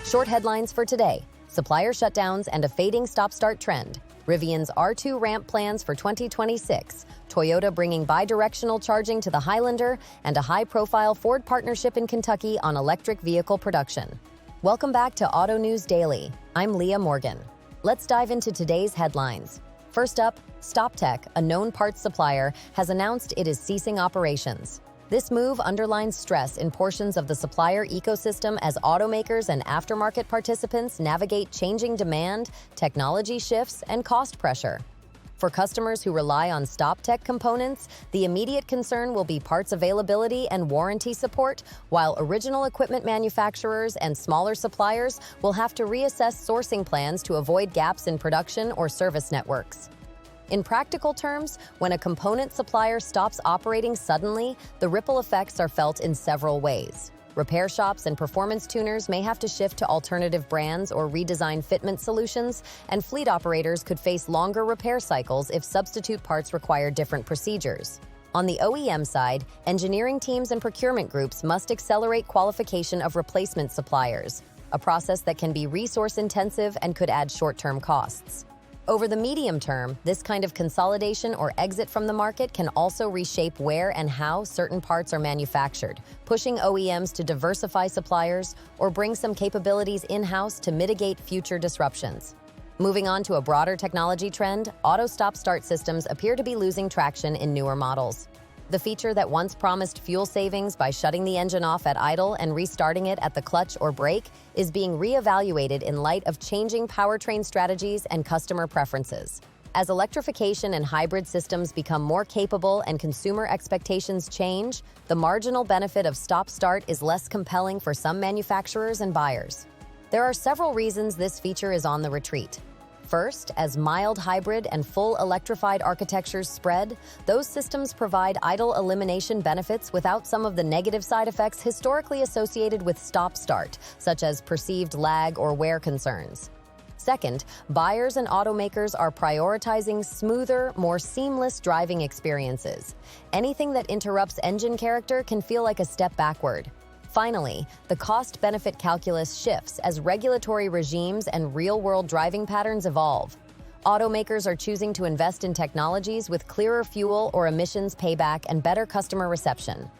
Short headlines for today: supplier shutdowns and a fading stop-start trend. Rivian's R2 ramp plans for 2026. Toyota bringing bidirectional charging to the Highlander, and a high-profile Ford partnership in Kentucky on electric vehicle production. Welcome back to Autonews Daily. I'm Leah Morgan. Let's dive into today's headlines. First up, StopTech, a known parts supplier, has announced it is ceasing operations. This move underlines stress in portions of the supplier ecosystem as automakers and aftermarket participants navigate changing demand, technology shifts, and cost pressure. For customers who rely on StopTech components, the immediate concern will be parts availability and warranty support, while original equipment manufacturers and smaller suppliers will have to reassess sourcing plans to avoid gaps in production or service networks. In practical terms, when a component supplier stops operating suddenly, the ripple effects are felt in several ways. Repair shops and performance tuners may have to shift to alternative brands or redesign fitment solutions, and fleet operators could face longer repair cycles if substitute parts require different procedures. On the OEM side, engineering teams and procurement groups must accelerate qualification of replacement suppliers, a process that can be resource-intensive and could add short-term costs. Over the medium term, this kind of consolidation or exit from the market can also reshape where and how certain parts are manufactured, pushing OEMs to diversify suppliers or bring some capabilities in-house to mitigate future disruptions. Moving on to a broader technology trend, auto stop-start systems appear to be losing traction in newer models. The feature that once promised fuel savings by shutting the engine off at idle and restarting it at the clutch or brake is being reevaluated in light of changing powertrain strategies and customer preferences. As electrification and hybrid systems become more capable and consumer expectations change, the marginal benefit of stop-start is less compelling for some manufacturers and buyers. There are several reasons this feature is on the retreat. First, as mild hybrid and full electrified architectures spread, those systems provide idle elimination benefits without some of the negative side effects historically associated with stop-start, such as perceived lag or wear concerns. Second, buyers and automakers are prioritizing smoother, more seamless driving experiences. Anything that interrupts engine character can feel like a step backward. Finally, the cost-benefit calculus shifts as regulatory regimes and real-world driving patterns evolve. Automakers are choosing to invest in technologies with clearer fuel or emissions payback and better customer reception.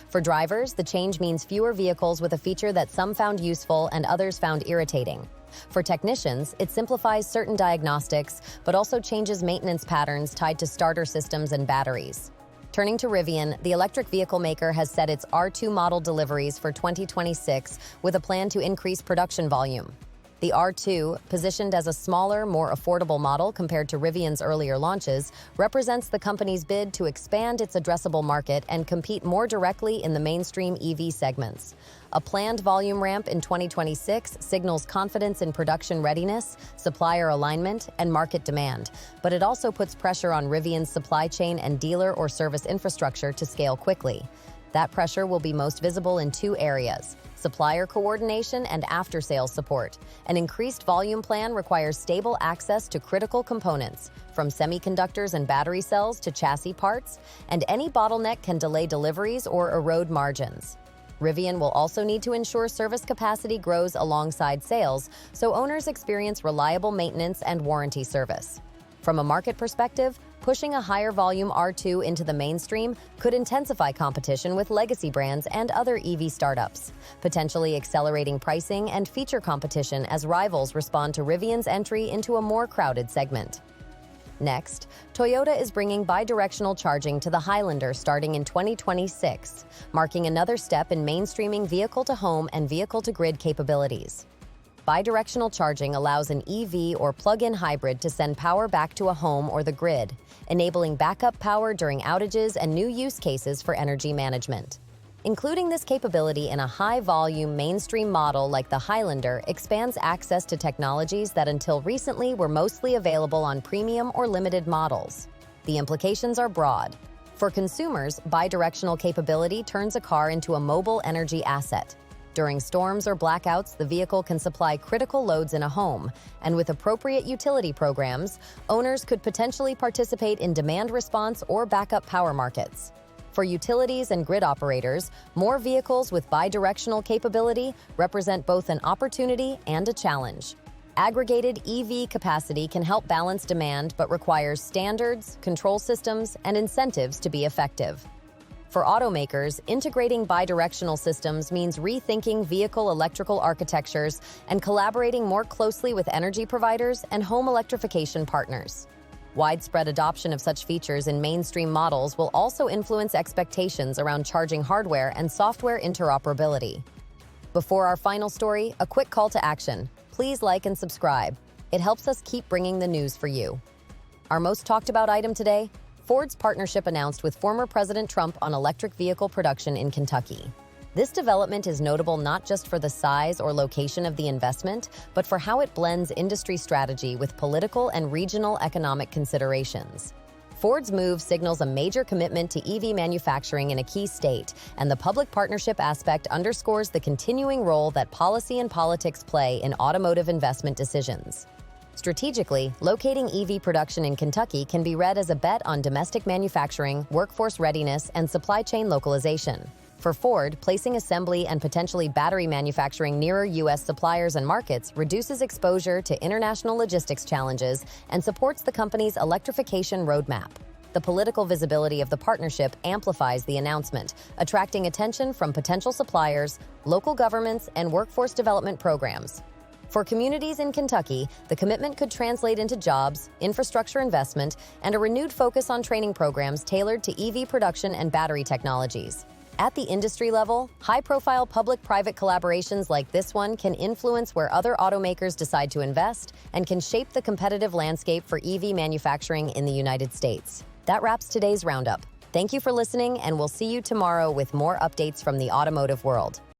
For drivers, the change means fewer vehicles with a feature that some found useful and others found irritating. For technicians, it simplifies certain diagnostics, but also changes maintenance patterns tied to starter systems and batteries. Turning to Rivian, the electric vehicle maker has set its R2 model deliveries for 2026 with a plan to increase production volume. The R2, positioned as a smaller, more affordable model compared to Rivian's earlier launches, represents the company's bid to expand its addressable market and compete more directly in the mainstream EV segments. A planned volume ramp in 2026 signals confidence in production readiness, supplier alignment, and market demand, but it also puts pressure on Rivian's supply chain and dealer or service infrastructure to scale quickly. That pressure will be most visible in two areas: supplier coordination and after-sales support. An increased volume plan requires stable access to critical components, from semiconductors and battery cells to chassis parts, and any bottleneck can delay deliveries or erode margins. Rivian will also need to ensure service capacity grows alongside sales, so owners experience reliable maintenance and warranty service. From a market perspective, pushing a higher volume R2 into the mainstream could intensify competition with legacy brands and other EV startups, potentially accelerating pricing and feature competition as rivals respond to Rivian's entry into a more crowded segment. Next, Toyota is bringing bidirectional charging to the Highlander starting in 2026, marking another step in mainstreaming vehicle-to-home and vehicle-to-grid capabilities. Bidirectional charging allows an EV or plug-in hybrid to send power back to a home or the grid, enabling backup power during outages and new use cases for energy management. Including this capability in a high-volume mainstream model like the Highlander expands access to technologies that until recently were mostly available on premium or limited models. The implications are broad. For consumers, bidirectional capability turns a car into a mobile energy asset. During storms or blackouts, the vehicle can supply critical loads in a home, and with appropriate utility programs, owners could potentially participate in demand response or backup power markets. For utilities and grid operators, more vehicles with bidirectional capability represent both an opportunity and a challenge. Aggregated EV capacity can help balance demand but requires standards, control systems, and incentives to be effective. For automakers, integrating bidirectional systems means rethinking vehicle electrical architectures and collaborating more closely with energy providers and home electrification partners. Widespread adoption of such features in mainstream models will also influence expectations around charging hardware and software interoperability. Before our final story, a quick call to action. Please like and subscribe. It helps us keep bringing the news for you. Our most talked about item today: Ford's partnership announced with former President Trump on electric vehicle production in Kentucky. This development is notable not just for the size or location of the investment, but for how it blends industry strategy with political and regional economic considerations. Ford's move signals a major commitment to EV manufacturing in a key state, and the public partnership aspect underscores the continuing role that policy and politics play in automotive investment decisions. Strategically, locating EV production in Kentucky can be read as a bet on domestic manufacturing, workforce readiness, and supply chain localization. For Ford, placing assembly and potentially battery manufacturing nearer U.S. suppliers and markets reduces exposure to international logistics challenges and supports the company's electrification roadmap. The political visibility of the partnership amplifies the announcement, attracting attention from potential suppliers, local governments, and workforce development programs. For communities in Kentucky, the commitment could translate into jobs, infrastructure investment, and a renewed focus on training programs tailored to EV production and battery technologies. At the industry level, high-profile public-private collaborations like this one can influence where other automakers decide to invest and can shape the competitive landscape for EV manufacturing in the United States. That wraps today's roundup. Thank you for listening, and we'll see you tomorrow with more updates from the automotive world.